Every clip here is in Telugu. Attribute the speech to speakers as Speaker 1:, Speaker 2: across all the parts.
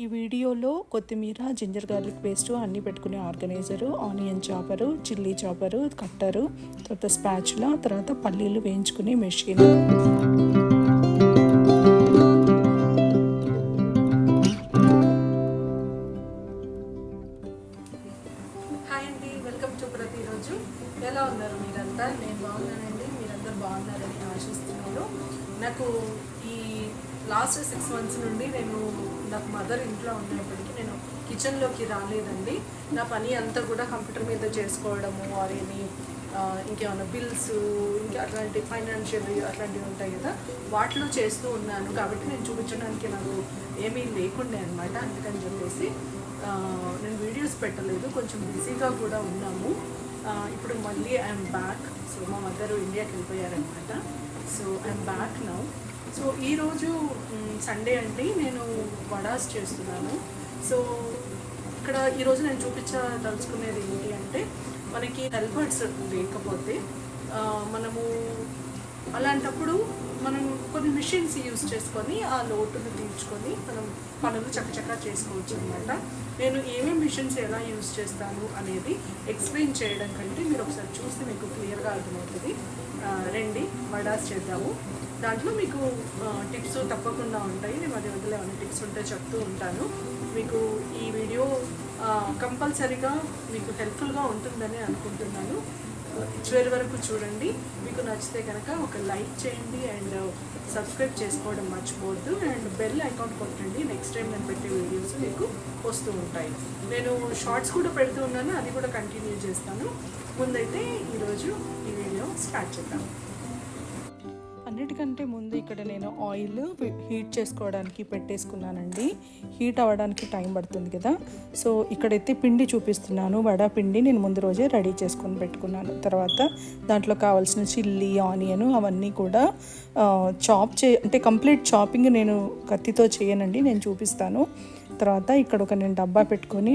Speaker 1: ఈ వీడియోలో కొత్తిమీర, జింజర్ గార్లిక్ పేస్టు అన్నీ పెట్టుకునే ఆర్గనైజరు, ఆనియన్ చాపరు, చిల్లీ చాపరు, కట్టరు, తర్వాత స్పాచులా, తర్వాత పల్లీలు వేయించుకునే మెషిన్.
Speaker 2: హాయ్ అండి, వెల్కమ్ టు ప్రతిరోజు. ఎలా ఉన్నారు మీరంతా? నేను బాగున్నానండి, మీరందరూ బాగున్నారని ఆశిస్తున్నాను. నాకు ఈ లాస్ట్ 6 months నుండి నాకు మదర్ ఇంట్లో ఉన్నప్పటికీ నేను కిచెన్లోకి రాలేదండి. నా పని అంతా కూడా కంప్యూటర్ మీద చేసుకోవడము, ఆర్ ఇంకేమైనా బిల్స్, ఇంకా అట్లాంటి ఫైనాన్షియల్ అట్లాంటివి ఉంటాయి కదా, వాటిలో చేస్తూ ఉన్నాను. కాబట్టి నేను చూపించడానికి నాకు ఏమీ లేకుండే అనమాట. అందుకని చెప్పేసి నేను వీడియోస్ పెట్టలేదు, కొంచెం బిజీగా కూడా ఉన్నాము. ఇప్పుడు మళ్ళీ ఐఎమ్ బ్యాక్. సో మా మదర్ ఇండియాకి వెళ్ళిపోయారనమాట. So I'm back now. So ఈరోజు సండే అండి, నేను వడాస్ చేస్తున్నాను. సో ఇక్కడ ఈరోజు నేను చూపించదలుచుకునేది ఏంటి అంటే, మనకి హెల్పర్స్ లేకపోతే మనము అలాంటప్పుడు మనం కొన్ని మిషన్స్ యూజ్ చేసుకొని ఆ లోటును తీర్చుకొని మనం పనులు చక్కచక్క చేసుకోవచ్చు అనమాట. నేను ఏమేమి మిషన్స్ ఎలా యూజ్ చేస్తాను అనేది ఎక్స్ప్లెయిన్ చేయడం కంటే మీరు ఒకసారి చూస్తే మీకు క్లియర్గా అర్థమవుతుంది. రండి, వడాస్ చేద్దాము. దాంట్లో మీకు టిప్స్ తప్పకుండా ఉంటాయి. నేను మధ్య మధ్యలో ఏమైనా టిప్స్ ఉంటే చెప్తూ ఉంటాను. మీకు ఈ వీడియో కంపల్సరీగా మీకు హెల్ప్ఫుల్గా ఉంటుందని అనుకుంటున్నాను. చివరి వరకు చూడండి. మీకు నచ్చితే కనుక ఒక లైక్ చేయండి అండ్ సబ్స్క్రైబ్ చేసుకోవడం మర్చిపోవద్దు. అండ్ బెల్ ఐకాన్ కొట్టండి. నెక్స్ట్ టైం నేను పెట్టే వీడియోస్ మీకు వస్తూ ఉంటాయి. నేను షార్ట్స్ కూడా పెడుతూ ఉన్నాను, అది కూడా కంటిన్యూ చేస్తాను. ముందైతే ఈరోజు ఈ వీడియో స్టార్ట్ చేద్దాం.
Speaker 1: అన్నిటికంటే ముందు ఇక్కడ నేను ఆయిల్ హీట్ చేసుకోవడానికి పెట్టేసుకున్నానండి. హీట్ అవ్వడానికి టైం పడుతుంది కదా. సో ఇక్కడైతే పిండి చూపిస్తున్నాను. వడ పిండి నేను ముందు రోజే రెడీ చేసుకొని పెట్టుకున్నాను. తర్వాత దాంట్లో కావాల్సిన చిల్లీ, ఆనియన్ అవన్నీ కూడా అంటే కంప్లీట్ చాపింగ్ నేను కత్తితో చేయనండి, నేను చూపిస్తాను. తర్వాత ఇక్కడ నేను డబ్బా పెట్టుకొని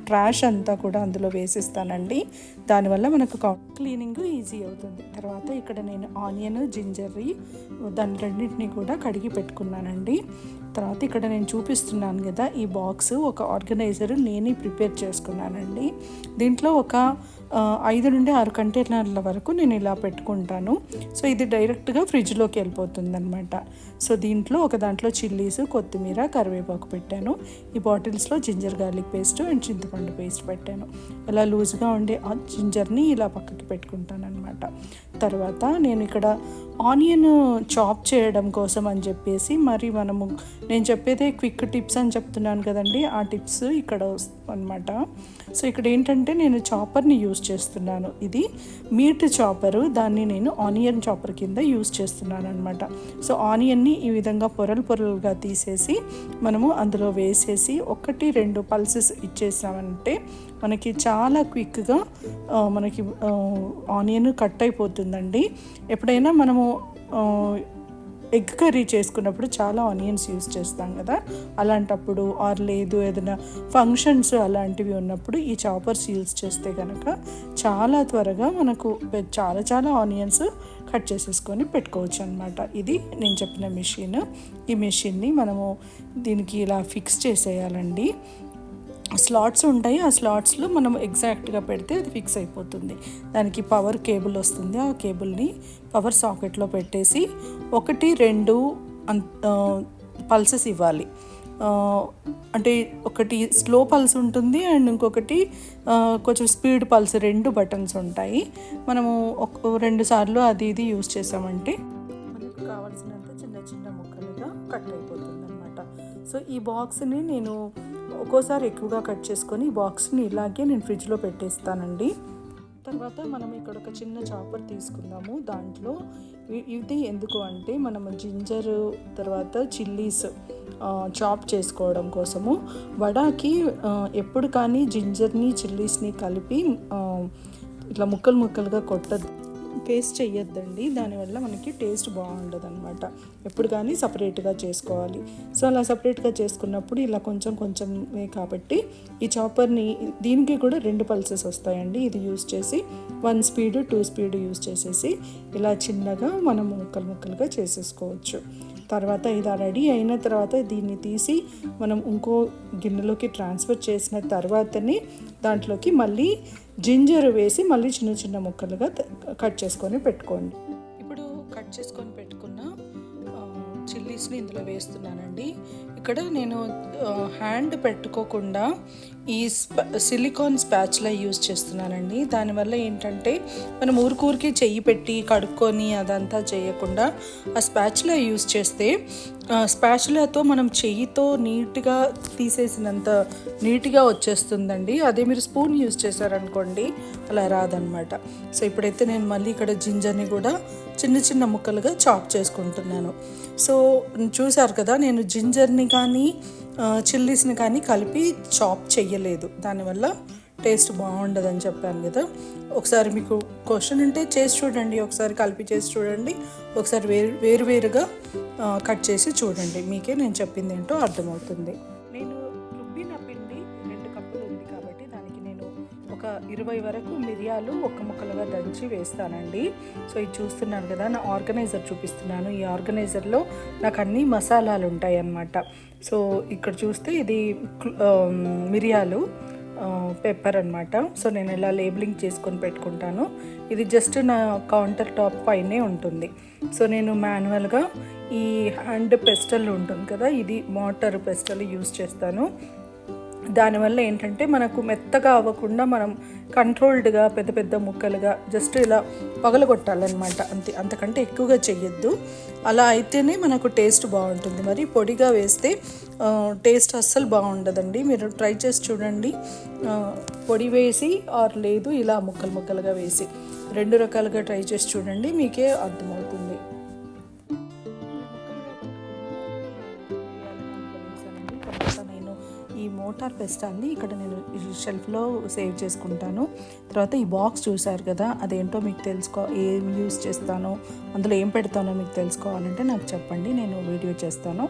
Speaker 1: ట్రాష్ అంతా కూడా అందులో వేసిస్తానండి. దానివల్ల మనకు క్లీనింగ్ ఈజీ అవుతుంది. తర్వాత ఇక్కడ నేను ఆనియన్, జింజర్ని దాని రెండింటిని కూడా కడిగి పెట్టుకున్నానండి. తర్వాత ఇక్కడ నేను చూపిస్తున్నాను కదా, ఈ బాక్స్ ఒక ఆర్గనైజర్ నేనే ప్రిపేర్ చేసుకున్నానండి. దీంట్లో ఒక 5 నుండి 6 కంటైనర్ల వరకు నేను ఇలా పెట్టుకుంటాను. సో ఇది డైరెక్ట్గా ఫ్రిడ్జ్లోకి వెళ్ళిపోతుంది అనమాట. సో దాంట్లో చిల్లీస్, కొత్తిమీర, కరివేపాకు పెట్టాను. ఈ బాటిల్స్లో జింజర్ గార్లిక్ పేస్ట్ అండ్ చింతపండు పేస్ట్ పెట్టాను. ఇలా లూజ్గా ఉండే ఆ జింజర్ని ఇలా పక్కకి పెట్టుకుంటాను అనమాట. తర్వాత నేను ఇక్కడ ఆనియన్ చాప్ చేయడం కోసం అని చెప్పేసి నేను చెప్పేదే క్విక్ టిప్స్ అని చెప్తున్నాను కదండి, ఆ టిప్స్ ఇక్కడ అనమాట. సో ఇక్కడ ఏంటంటే నేను చాపర్ని యూజ్ చేస్తున్నాను. ఇది మీట్ చాపరు, దాన్ని నేను ఆనియన్ చాపర్ కింద యూజ్ చేస్తున్నాను అనమాట. సో ఆనియన్ని ఈ విధంగా పొరలుగా తీసేసి మనము అందులో వేసేసి 1-2 పల్సెస్ ఇచ్చేసామంటే మనకి చాలా క్విక్గా మనకి ఆనియన్ కట్ అయిపోతుందండి. ఎప్పుడైనా మనము ఎగ్ కర్రీ చేసుకున్నప్పుడు చాలా ఆనియన్స్ యూజ్ చేస్తాం కదా, అలాంటప్పుడు లేదు ఏదైనా ఫంక్షన్స్ అలాంటివి ఉన్నప్పుడు ఈ చాపర్స్ యూజ్ చేస్తే కనుక చాలా త్వరగా మనకు చాలా ఆనియన్స్ కట్ చేసేసుకొని పెట్టుకోవచ్చు అనమాట. ఇది నేను చెప్పిన మెషిన్. ఈ మెషిన్ని మనము దీనికి ఇలా ఫిక్స్ చేసేయాలండి. స్లాట్స్ ఉంటాయి, ఆ స్లాట్స్లో మనం ఎగ్జాక్ట్గా పెడితే అది ఫిక్స్ అయిపోతుంది. దానికి పవర్ కేబుల్ వస్తుంది. ఆ కేబుల్ని పవర్ సాకెట్లో పెట్టేసి 1-2 పల్సెస్ ఇవ్వాలి. అంటే ఒకటి స్లో పల్స్ ఉంటుంది అండ్ ఇంకొకటి కొంచెం స్పీడ్ పల్స్, 2 బటన్స్ ఉంటాయి. మనము 2 సార్లు అది ఇది యూజ్ చేసామంటే మనకు కావాల్సినంత చిన్న ముక్కలుగా కట్ అయిపోతుంది అనమాట. సో ఈ బాక్స్ని నేను ఒక్కోసారి ఎక్కువగా కట్ చేసుకొని ఈ బాక్స్ని ఇలాగే నేను ఫ్రిడ్జ్లో పెట్టేస్తానండి. తర్వాత మనం ఇక్కడ ఒక చిన్న చాపర్ తీసుకుందాము. దాంట్లో ఇది ఎందుకు అంటే మనము జింజర్ తర్వాత చిల్లీస్ చాప్ చేసుకోవడం కోసము. వడాకి ఎప్పుడు కానీ జింజర్ని, చిల్లీస్ని కలిపి ఇట్లా ముక్కలుగా పేస్ట్ చెయ్యొద్దండి, దానివల్ల మనకి టేస్ట్ బాగుండదు అనమాట. ఎప్పుడు కానీ సపరేట్గా చేసుకోవాలి. సో అలా సపరేట్గా చేసుకున్నప్పుడు ఇలా కొంచెమే కాబట్టి ఈ చాపర్ని దీనికి కూడా 2 పల్సెస్ వస్తాయండి. ఇది యూజ్ చేసి 1 స్పీడ్ 2 స్పీడ్ యూజ్ చేసేసి ఇలా చిన్నగా మనం ముక్కలుగా చేసేసుకోవచ్చు. తర్వాత ఇలా రెడీ అయిన తర్వాత దీన్ని తీసి మనం ఇంకో గిన్నెలోకి ట్రాన్స్ఫర్ చేసిన తర్వాతనే దాంట్లోకి మళ్ళీ జింజర్ వేసి మళ్ళీ చిన్న చిన్న ముక్కలుగా కట్ చేసుకొని పెట్టుకోండి. ఇప్పుడు కట్ చేసుకొని పెట్టుకున్న చిల్లీస్ని ఇందులో వేస్తున్నానండి. ఇక్కడ నేను హ్యాండ్ పెట్టుకోకుండా ఈ సిలికాన్ స్పాచులా యూజ్ చేస్తున్నానండి. దానివల్ల ఏంటంటే మనం ఊరికూరికి చెయ్యి పెట్టి కడుక్కొని అదంతా చేయకుండా ఆ స్పాచులా యూజ్ చేస్తే స్పాచులాతో మనం చెయ్యితో నీట్గా తీసేసినంత నీట్గా వచ్చేస్తుందండి. అదే మీరు స్పూన్ యూజ్ చేశారనుకోండి అలా రాదనమాట. సో ఇప్పుడైతే నేను మళ్ళీ ఇక్కడ జింజర్ని కూడా చిన్న చిన్న ముక్కలుగా చాప్ చేసుకుంటున్నాను. సో చూసారు కదా, నేను జింజర్ని కానీ చిల్లీస్ని కానీ కలిపి చాప్ చెయ్యలేదు. దానివల్ల టేస్ట్ బాగుండదని చెప్పాను కదా. ఒకసారి మీకు క్వశ్చన్ ఉంటే చేసి చూడండి, ఒకసారి కలిపి చేసి చూడండి, ఒకసారి వేరువేరుగా కట్ చేసి చూడండి, మీకే నేను చెప్పింది ఏంటో అర్థమవుతుంది. నేను రుబ్బిన పిండి 2 కప్పులు ఉంది కాబట్టి దానికి నేను ఒక 20 వరకు మిరియాలు ఒక్క ముక్కలుగా దంచి వేస్తానండి. సో ఇది చూస్తున్నారు కదా, నా ఆర్గనైజర్ చూపిస్తున్నాను. ఈ ఆర్గనైజర్లో నాకు అన్ని మసాలాలు ఉంటాయి అన్నమాట. సో ఇక్కడ చూస్తే ఇది మిరియాలు, పెప్పర్ అన్నమాట. సో నేను ఇలా లేబులింగ్ చేసుకొని పెట్టుకుంటాను. ఇది జస్ట్ నా కౌంటర్ టాప్ పైనే ఉంటుంది. సో నేను మాన్యువల్గా ఈ హ్యాండ్ పెస్టల్ ఉంటుంది కదా, ఇది మోటార్ పెస్టల్ యూజ్ చేస్తాను. దానివల్ల ఏంటంటే మనకు మెత్తగా అవ్వకుండా మనం కంట్రోల్డ్గా పెద్ద పెద్ద ముక్కలుగా జస్ట్ ఇలా పగలగొట్టాలన్నమాట, అంతే, అంతకంటే ఎక్కువగా చెయ్యొద్దు. అలా అయితేనే మనకు టేస్ట్ బాగుంటుంది. మరి పొడిగా వేస్తే టేస్ట్ అస్సలు బాగుండదండి. మీరు ట్రై చేసి చూడండి, పొడి వేసి ఆర్ లేదు ఇలా ముక్కలు ముక్కలుగా వేసి 2 రకాలుగా ట్రై చేసి చూడండి, మీకే అర్థమవుతుంది. ఈ మోటార్ పెస్టాన్ని ఇక్కడ నేను షెల్ఫ్లో సేవ్ చేసుకుంటాను. తర్వాత ఈ బాక్స్ చూసారు కదా, అదేంటో మీకు ఏం యూజ్ చేస్తానో అందులో ఏం పెడతానో మీకు తెలుసుకోవాలంటే నాకు చెప్పండి, నేను వీడియో చేస్తాను.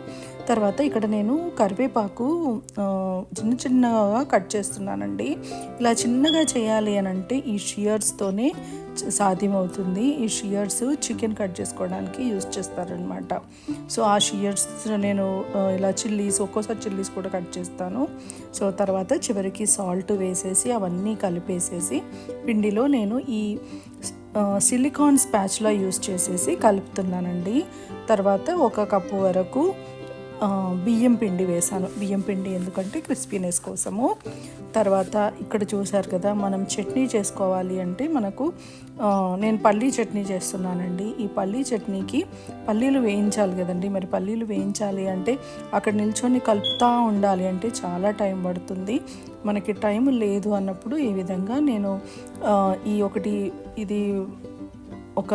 Speaker 1: తర్వాత ఇక్కడ నేను కరివేపాకు చిన్న చిన్నగా కట్ చేస్తున్నానండి. ఇలా చిన్నగా చేయాలి అని అంటే ఈ షియర్స్తోనే సాధ్యమవుతుంది. ఈ షియర్స్ చికెన్ కట్ చేసుకోవడానికి యూజ్ చేస్తారనమాట. సో ఆ షియర్స్ నేను ఇలా ఒక్కోసారి చిల్లీస్ కూడా కట్ చేస్తాను. సో తర్వాత చివరికి సాల్ట్ వేసేసి అవన్నీ కలిపేసేసి పిండిలో నేను ఈ సిలికాన్ స్పాచులా యూజ్ చేసేసి కలుపుతున్నానండి. తర్వాత 1 కప్పు వరకు బియ్యం పిండి వేసాను. బియ్యం పిండి ఎందుకంటే క్రిస్పీనెస్ కోసము. తర్వాత ఇక్కడ చూసారు కదా, మనం చట్నీ చేసుకోవాలి అంటే మనకు నేను పల్లీ చట్నీ చేస్తున్నానండి. ఈ పల్లీ చట్నీకి పల్లీలు వేయించాలి కదండి. మరి పల్లీలు వేయించాలి అంటే అక్కడ నిల్చొని కలుపుతూ ఉండాలి అంటే చాలా టైం పడుతుంది. మనకి టైం లేదు అన్నప్పుడు ఈ విధంగా నేను ఇది ఒక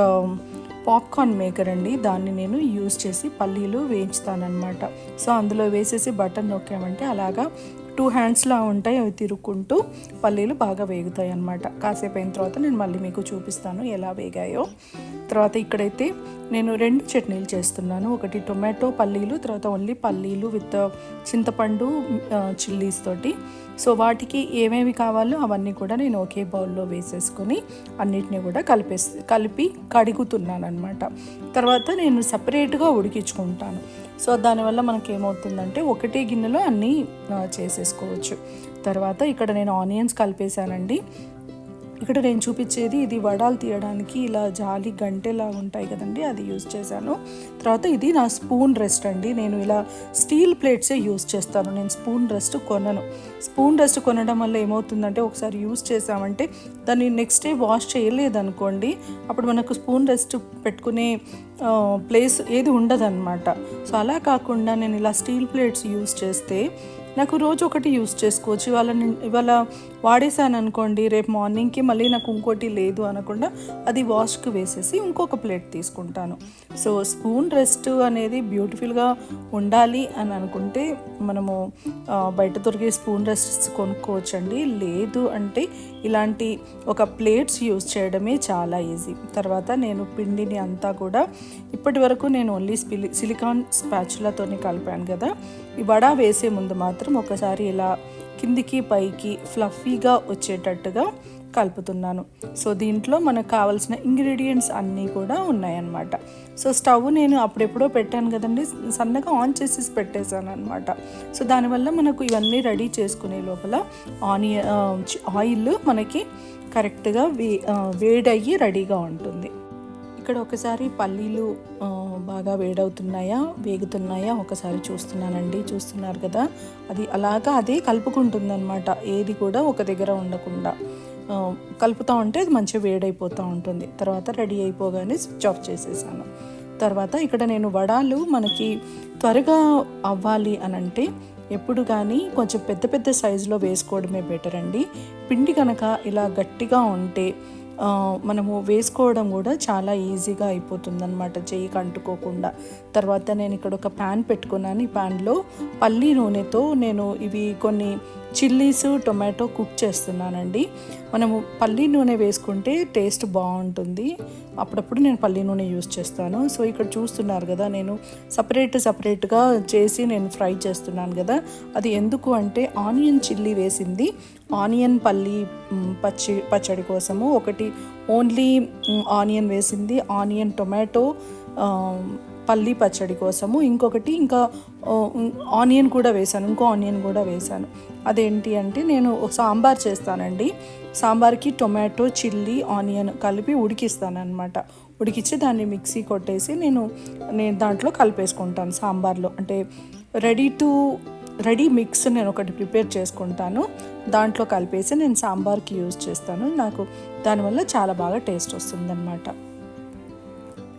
Speaker 1: పాప్కార్న్ మేకర్ అండి, దాన్ని నేను యూజ్ చేసి పల్లీలు వేయించుతానమాట. సో అందులో వేసేసి బటన్ నొక్కామంటే అలాగా 2 హ్యాండ్స్లా ఉంటాయి, అవి తిరుక్కుంటూ పల్లీలు బాగా వేగుతాయి అన్నమాట. కాసేపు అయిన తర్వాత నేను మళ్ళీ మీకు చూపిస్తాను ఎలా వేగాయో. తర్వాత ఇక్కడైతే నేను 2 చట్నీలు చేస్తున్నాను. ఒకటి టొమాటో పల్లీలు, తర్వాత ఓన్లీ పల్లీలు విత్ చింతపండు చిల్లీస్ తోటి. సో వాటికి ఏమేమి కావాలో అవన్నీ కూడా నేను ఒకే బౌల్లో వేసేసుకొని అన్నిటిని కూడా కలిపి కడుగుతున్నాను అనమాట. తర్వాత నేను సపరేట్గా ఉడికించుకుంటాను. సో దానివల్ల మనకి ఏమవుతుందంటే ఒకటే గిన్నెలో అన్నీ చేసేసుకోవచ్చు. తర్వాత ఇక్కడ నేను ఆనియన్స్ కలిపేశానండి. ఇక్కడ నేను చూపించేది ఇది వడాలు తీయడానికి ఇలా జాలి గంటెలా ఉంటాయి కదండి, అది యూజ్ చేశాను. తర్వాత ఇది నా స్పూన్ రెస్ట్ అండి. నేను ఇలా స్టీల్ ప్లేట్సే యూజ్ చేస్తాను, నేను స్పూన్ రెస్ట్ కొనను. స్పూన్ రెస్ట్ కొనడం వల్ల ఏమవుతుందంటే ఒకసారి యూజ్ చేసామంటే దాన్ని నెక్స్ట్ డే వాష్ చేయలేదనుకోండి, అప్పుడు మనకు స్పూన్ రెస్ట్ పెట్టుకునే ప్లేస్ ఏది ఉండదన్నమాట. సో అలా కాకుండా నేను ఇలా స్టీల్ ప్లేట్స్ యూజ్ చేస్తే నాకు రోజు ఒకటి యూజ్ చేసుకోవచ్చు. ఇవాళ వాడేసాను అనుకోండి, రేపు మార్నింగ్కి మళ్ళీ నాకు ఇంకోటి లేదు అనకుండా అది వాష్కి వేసేసి ఇంకొక ప్లేట్ తీసుకుంటాను. సో స్పూన్ రెస్ట్ అనేది బ్యూటిఫుల్గా ఉండాలి అని అనుకుంటే మనము బయట దొరికే స్పూన్ రెస్ట్ కొనుక్కోవచ్చండి. లేదు అంటే ఇలాంటి ఒక ప్లేట్స్ యూజ్ చేయడమే చాలా ఈజీ. తర్వాత నేను పిండిని అంతా కూడా ఇప్పటి వరకు నేను ఓన్లీ సిలికాన్ స్పాచులాతోనే కలిపాను కదా. ఈ వడ వేసే ముందు మాత్రం ఒకసారి ఇలా కిందికి పైకి ఫ్లఫీగా వచ్చేటట్టుగా కలుపుతున్నాను. సో దీంట్లో మనకు కావాల్సిన ఇంగ్రీడియంట్స్ అన్నీ కూడా ఉన్నాయన్నమాట. సో స్టవ్ నేను అప్పుడెప్పుడో పెట్టాను కదండి, సన్నగా ఆన్ చేసి పెట్టేశాను అనమాట. సో దానివల్ల మనకు ఇవన్నీ రెడీ చేసుకునే లోపల ఆయిల్ మనకి కరెక్ట్గా వేడయ్యి రెడీగా ఉంటుంది. ఇక్కడ ఒకసారి పల్లీలు బాగా వేగుతున్నాయా ఒకసారి చూస్తున్నానండి. చూస్తున్నారు కదా, అది అదే కలుపుకుంటుందన్నమాట. ఏది కూడా ఒక దగ్గర ఉండకుండా కలుపుతూ ఉంటే అది మంచిగా వేడైపోతూ ఉంటుంది. తర్వాత రెడీ అయిపోగానే స్విచ్ ఆఫ్ చేసేసాను. తర్వాత ఇక్కడ నేను వడాలు మనకి త్వరగా అవ్వాలి అని అంటే ఎప్పుడు కానీ కొంచెం పెద్ద పెద్ద సైజులో వేసుకోవడమే బెటర్ అండి. పిండి కనుక ఇలా గట్టిగా ఉంటే మనము వేసుకోవడం కూడా చాలా ఈజీగా అయిపోతుందన్నమాట, చెయ్యికి అంటుకోకుండా. తర్వాత నేను ఇక్కడ ఒక ప్యాన్ పెట్టుకున్నాను. ఈ ప్యాన్లో పల్లి నూనెతో నేను ఇవి కొన్ని చిల్లీస్, టొమాటో కుక్ చేస్తున్నానండి. మనము పల్లి నూనె వేసుకుంటే టేస్ట్ బాగుంటుంది. అప్పుడప్పుడు నేను పల్లి నూనె యూజ్ చేస్తాను. సో ఇక్కడ చూస్తున్నారు కదా, నేను సపరేట్గా చేసి నేను ఫ్రై చేస్తున్నాను కదా. అది ఎందుకు అంటే ఆనియన్ చిల్లీ వేసింది, ఆనియన్ పల్లి పచ్చడి కోసము. ఒకటి ఓన్లీ ఆనియన్ వేసింది, ఆనియన్ టొమాటో పల్లి పచ్చడి కోసము. ఇంకొకటి ఇంకా ఆనియన్ కూడా వేసాను, ఇంకో ఆనియన్ కూడా వేసాను. అదేంటి అంటే నేను సాంబార్ చేస్తానండి. సాంబార్కి టొమాటో, చిల్లీ, ఆనియన్ కలిపి ఉడికిస్తానమాట. ఉడికించి దాన్ని మిక్సీ కొట్టేసి నేను దాంట్లో కలిపేసుకుంటాను సాంబార్లో. అంటే రెడీ మిక్స్ నేను ఒకటి ప్రిపేర్ చేసుకుంటాను, దాంట్లో కలిపేసి నేను సాంబార్కి యూజ్ చేస్తాను. నాకు దానివల్ల చాలా బాగా టేస్ట్ వస్తుందన్నమాట.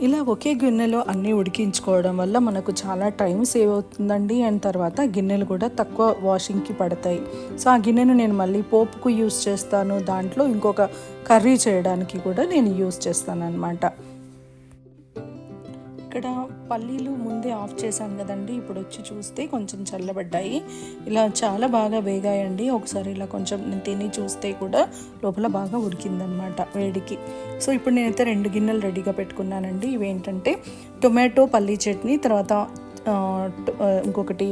Speaker 1: ఇలా ఒకే గిన్నెలో అన్నీ ఉడికించుకోవడం వల్ల మనకు చాలా టైం సేవ్ అవుతుందండి. అండ్ తర్వాత గిన్నెలు కూడా తక్కువ వాషింగ్కి పడతాయి. సో ఆ గిన్నెను నేను మళ్ళీ పోపుకు యూజ్ చేస్తాను, దాంట్లో ఇంకొక కర్రీ చేయడానికి కూడా నేను యూజ్ చేస్తాను అన్నమాట. ఇక్కడ పల్లీలు ముందే ఆఫ్ చేశాను కదండి, ఇప్పుడు వచ్చి చూస్తే కొంచెం చల్లబడ్డాయి. ఇలా చాలా బాగా వేగాయండి. ఒకసారి ఇలా కొంచెం తిని చూస్తే కూడా లోపల బాగా ఉడికిందనమాట వేడికి. సో ఇప్పుడు నేనైతే 2 గిన్నెలు రెడీగా పెట్టుకున్నానండి. ఇవేంటంటే టొమాటో పల్లీ చట్నీ, తర్వాత ఇంకొకటి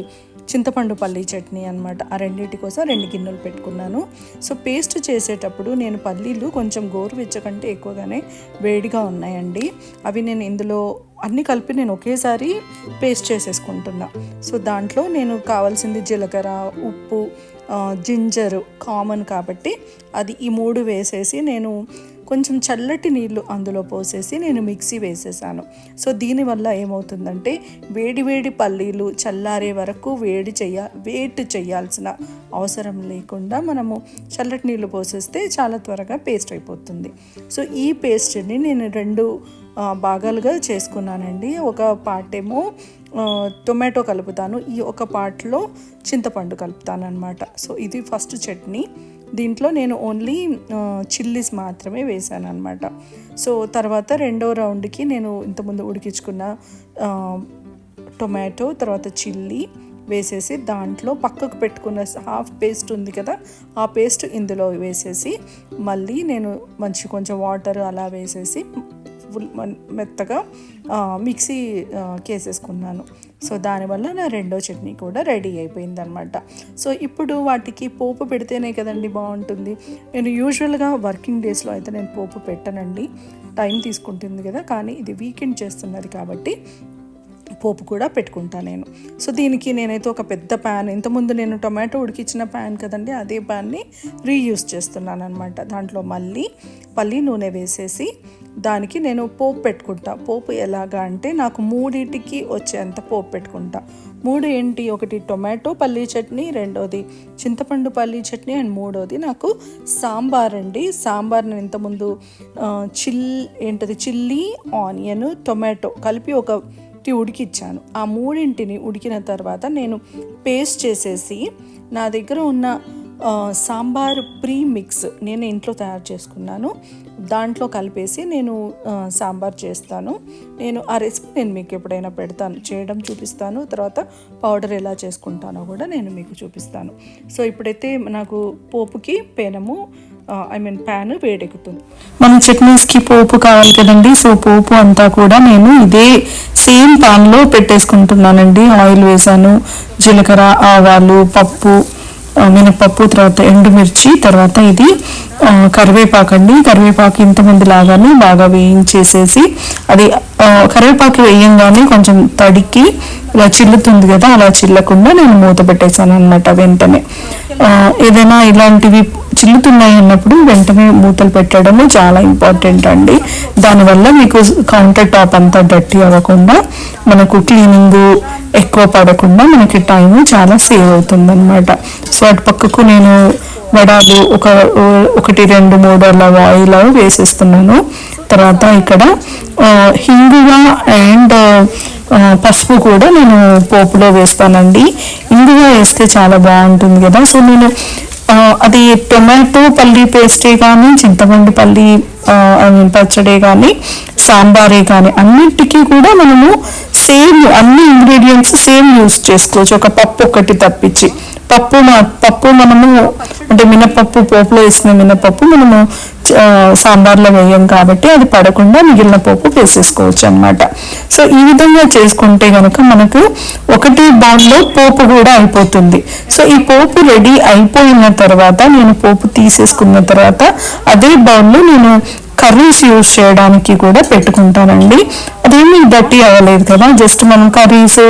Speaker 1: చింతపండు పల్లీ చట్నీ అనమాట. ఆ రెండింటి కోసం 2 గిన్నెలు పెట్టుకున్నాను. సో పేస్ట్ చేసేటప్పుడు నేను పల్లీలు కొంచెం గోరువెచ్చకంటే ఎక్కువగానే వేడిగా ఉన్నాయండి. అవి నేను ఇందులో అన్నీ కలిపి నేను ఒకేసారి పేస్ట్ చేసేసుకుంటున్నా. సో దాంట్లో నేను కావాల్సింది జీలకర్ర, ఉప్పు, జింజరు కామన్ కాబట్టి అది ఈ 3 వేసేసి నేను కొంచెం చల్లటి నీళ్ళు అందులో పోసేసి నేను మిక్సీ వేసేసాను. సో దీనివల్ల ఏమవుతుందంటే వేడి పల్లీలు చల్లారే వరకు వెయిట్ చేయాల్సిన అవసరం లేకుండా మనము చల్లటి నీళ్ళు పోసేస్తే చాలా త్వరగా పేస్ట్ అయిపోతుంది. సో ఈ పేస్ట్ని నేను 2 భాగాలుగా చేసుకున్నానండి. ఒక పార్ట్ ఏమో టొమాటో కలుపుతాను, ఈ ఒక పార్ట్లో చింతపండు కలుపుతాను అనమాట. సో ఇది ఫస్ట్ చట్నీ. దీంట్లో నేను ఓన్లీ చిల్లీస్ మాత్రమే వేసాను అనమాట. సో తర్వాత 2వ రౌండ్కి నేను ఇంతకుముందు ఉడికించుకున్న టొమాటో, తర్వాత చిల్లీ వేసేసి దాంట్లో పక్కకు పెట్టుకున్న హాఫ్ పేస్ట్ ఉంది కదా, ఆ పేస్ట్ ఇందులో వేసేసి మళ్ళీ నేను కొంచెం వాటర్ అలా వేసేసి మెత్తగా మిక్సీ కేసేసుకున్నాను. సో దానివల్ల నా 2వ చట్నీ కూడా రెడీ అయిపోయిందనమాట. సో ఇప్పుడు వాటికి పోపు పెడితేనే కదండి బాగుంటుంది. నేను యూజువల్గా వర్కింగ్ డేస్లో అయితే నేను పోపు పెట్టనండి, టైం తీసుకుంటుంది కదా. కానీ ఇది వీకెండ్ చేస్తున్నది కాబట్టి పోపు కూడా పెట్టుకుంటాను నేను. సో దీనికి నేనైతే ఒక పెద్ద ప్యాన్, ఇంతకుముందు నేను టొమాటో ఉడికించిన ప్యాన్ కదండి, అదే ప్యాన్ని రీయూజ్ చేస్తున్నాను అనమాట. దాంట్లో మళ్ళీ పల్లి నూనె వేసేసి దానికి నేను పోపు పెట్టుకుంటా. పోపు ఎలాగా అంటే నాకు 3టికి వచ్చేంత పోపు పెట్టుకుంటా. 3 ఏంటి, ఒకటి టొమాటో పల్లీ చట్నీ, 2వది చింతపండు పల్లీ చట్నీ, అండ్ 3వది నాకు సాంబార్ అండి. సాంబార్ నేను ఇంతకుముందు చిల్లీ, ఆనియన్, టొమాటో కలిపి ఒకటి ఉడికిచ్చాను. ఆ 3టిని ఉడికిన తర్వాత నేను పేస్ట్ చేసేసి నా దగ్గర ఉన్న సాంబార్ ప్రీమిక్స్ నేను ఇంట్లో తయారు చేసుకున్నాను, దాంట్లో కలిపేసి నేను సాంబార్ చేస్తాను. నేను ఆ రెసిపీ నేను మీకు ఎప్పుడైనా పెడతాను, చేయడం చూపిస్తాను. తర్వాత పౌడర్ ఎలా చేసుకుంటానో కూడా నేను మీకు చూపిస్తాను. సో ఇప్పుడైతే నాకు పోపుకి ప్యాన్ వేడెక్కుతుంది. మన చట్నీస్కి పోపు కావాలి కదండి. సో పోపు అంతా కూడా నేను ఇదే సేమ్ ప్యాన్లో పెట్టేసుకుంటున్నానండి. ఆయిల్ వేసాను, జీలకర్ర, ఆవాలు, పప్పు, మినపప్పు, తర్వాత ఎండుమిర్చి, తర్వాత ఇది కరివేపాకు అండి. కరివేపాకు ఇంతమంది లాగానే బాగా వేయించేసేసి అది కరివేపాకు వేయంగానే కొంచెం తడికి ఇలా చిల్లుతుంది కదా, అలా చిల్లకుండా నేను మూత పెట్టేశాను అనమాట. వెంటనే ఏదైనా ఇలాంటివి చిల్లుతున్నాయి అన్నప్పుడు వెంటనే మూతలు పెట్టడము చాలా ఇంపార్టెంట్ అండి. దానివల్ల మీకు కౌంటర్ టాప్ అంతా డర్టీ అవ్వకుండా, మనకు క్లీనింగ్ ఎక్కువ పడకుండా మనకి టైం చాలా సేవ్ అవుతుంది అనమాట. సో అటు పక్కకు నేను వడాలు 1, 2, 3 అలా ఆయిల్ వేసేస్తున్నాను. తర్వాత ఇక్కడ హింగువ అండ్ పసుపు కూడా నేను పోపులో వేస్తానండి. ఇంగువ వేస్తే చాలా బాగుంటుంది కదా. సో నేను అది టొమాటో పల్లి పేస్టే కానీ, చింతపండు పల్లి పచ్చడే కానీ, సాంబారే కానీ అన్నిటికీ కూడా మనము సేమ్ అన్ని ఇంగ్రీడియంట్స్ సేమ్ యూస్ చేసుకోవచ్చు. ఒక పప్పు ఒకటి తప్పించి పప్పు మనము అంటే మినపప్పు, పోపులో వేసిన మినపప్పు మనము సాంబార్లో వేయం కాబట్టి అది పడకుండా మిగిలిన పోపు వేసేసుకోవచ్చు అనమాట. సో ఈ విధంగా చేసుకుంటే కనుక మనకు ఒకటి బౌల్లో పోపు కూడా అయిపోతుంది. సో ఈ పోపు రెడీ అయిపోయిన తర్వాత నేను పోపు తీసేసుకున్న తర్వాత అదే బౌల్లో నేను కర్రీస్ యూస్ చేయడానికి కూడా పెట్టుకుంటానండి. అదేమీ డర్టీ అవ్వలేదు కదా, జస్ట్ మనం కర్రీస్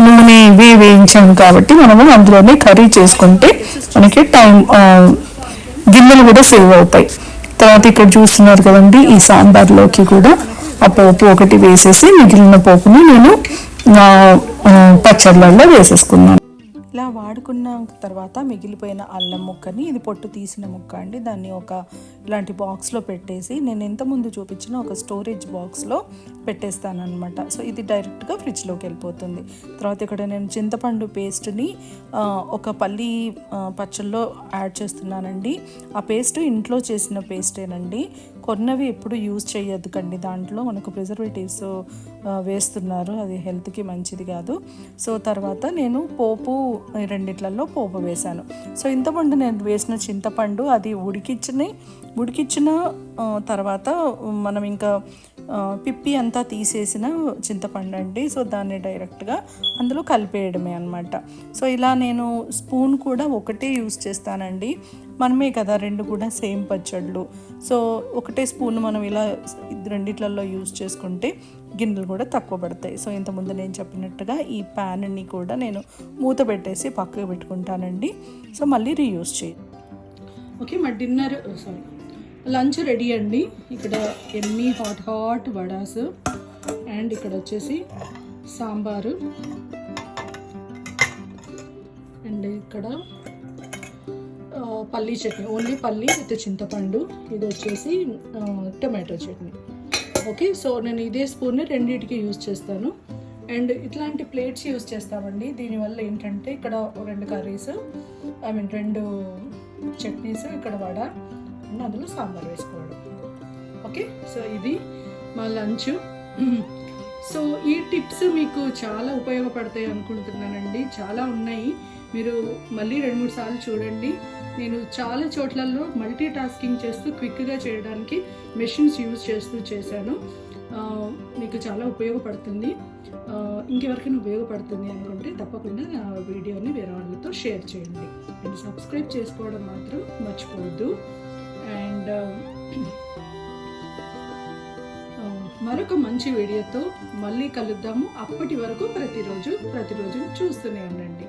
Speaker 1: నూనె ఇవే వేయించాము కాబట్టి మనము అందులోనే కర్రీ చేసుకుంటే మనకి టైం గిన్నెలు కూడా సేవ్ అవుతాయి. తర్వాత ఇక్కడ చూస్తున్నారు కదండి, ఈ సాంబార్లోకి కూడా ఆ పోపు ఒకటి వేసేసి మిగిలిన పోపుని నేను పచ్చళ్ళల్లో వేసేసుకున్నాను. ఇలా వాడుకున్న తర్వాత మిగిలిపోయిన అల్లం ముక్కని, ఇది పొట్టు తీసిన ముక్క అండి, దాన్ని ఒక ఇలాంటి బాక్స్లో పెట్టేసి నేను ఇంతకుముందు చూపించిన ఒక స్టోరేజ్ బాక్స్లో పెట్టేస్తాను అనమాట. సో ఇది డైరెక్ట్గా ఫ్రిడ్జ్లోకి వెళ్ళిపోతుంది. తర్వాత ఇక్కడ నేను చింతపండు పేస్ట్ని ఒక పల్లి పచ్చళ్ళలో యాడ్ చేస్తున్నానండి. ఆ పేస్ట్ ఇంట్లో చేసిన పేస్టేనండి. కొన్నవి ఎప్పుడు యూజ్ చేయొద్దుకండి, దాంట్లో మనకు ప్రిజర్వేటివ్స్ వేస్తున్నారు, అది హెల్త్కి మంచిది కాదు. సో తర్వాత నేను పోపు రెండిట్లలో పోపు వేశాను. సో ఇంతపండు నేను వేసిన చింతపండు అది ఉడికించిన తర్వాత మనం ఇంకా పిప్పి అంతా తీసేసిన చింతపండు అండి. సో దాన్ని డైరెక్ట్గా అందులో కలిపేయడమే అనమాట. సో ఇలా నేను స్పూన్ కూడా ఒకటే యూజ్ చేస్తానండి. మనమే కదా రెండు కూడా సేమ్ పచ్చళ్ళు. సో ఒకటే స్పూన్ మనం ఇలా రెండిట్లలో యూజ్ చేసుకుంటే గిన్నెలు కూడా తక్కువ పడతాయి. సో ఇంతకుముందు నేను చెప్పినట్టుగా ఈ ప్యాన్ని కూడా నేను మూత పెట్టేసి పక్కకు పెట్టుకుంటానండి. సో మళ్ళీ రీయూజ్ చేయాలి. ఓకే, మా లంచ్ రెడీ అండి. ఇక్కడ ఎన్ని హాట్ వడాస్ అండ్ ఇక్కడ వచ్చేసి సాంబారు అండ్ ఇక్కడ పల్లీ చట్నీ, ఓన్లీ పల్లీ విత్ చింతపండు, ఇది వచ్చేసి టొమాటో చట్నీ. ఓకే, సో నేను ఇదే స్పూన్ని రెండింటికి యూజ్ చేస్తాను. అండ్ ఇట్లాంటి ప్లేట్స్ యూజ్ చేస్తామండి. దీనివల్ల ఏంటంటే ఇక్కడ 2 కర్రీస్, 2 చట్నీస్, ఇక్కడ వడ అండ్ అందులో సాంబార్ వేసుకోవడం. ఓకే, సో ఇది మా లంచ్. సో ఈ టిప్స్ మీకు చాలా ఉపయోగపడతాయి అనుకుంటున్నానండి. చాలా ఉన్నాయి, మీరు మళ్ళీ 2-3 సార్లు చూడండి. నేను చాలా చోట్లలో మల్టీ టాస్కింగ్ చేస్తూ క్విక్గా చేయడానికి మెషిన్స్ యూజ్ చేస్తూ చేశాను. మీకు చాలా ఉపయోగపడుతుంది. ఇంకెవరికైనా ఉపయోగపడుతుంది అనుకుంటే తప్పకుండా నా వీడియోని వేరే వాళ్ళతో షేర్ చేయండి. అండ్ సబ్స్క్రైబ్ చేసుకోవడం మాత్రం మర్చిపోవద్దు. అండ్ మరొక మంచి వీడియోతో మళ్ళీ కలుద్దాము. అప్పటి వరకు ప్రతిరోజు చూస్తూనే ఉండండి.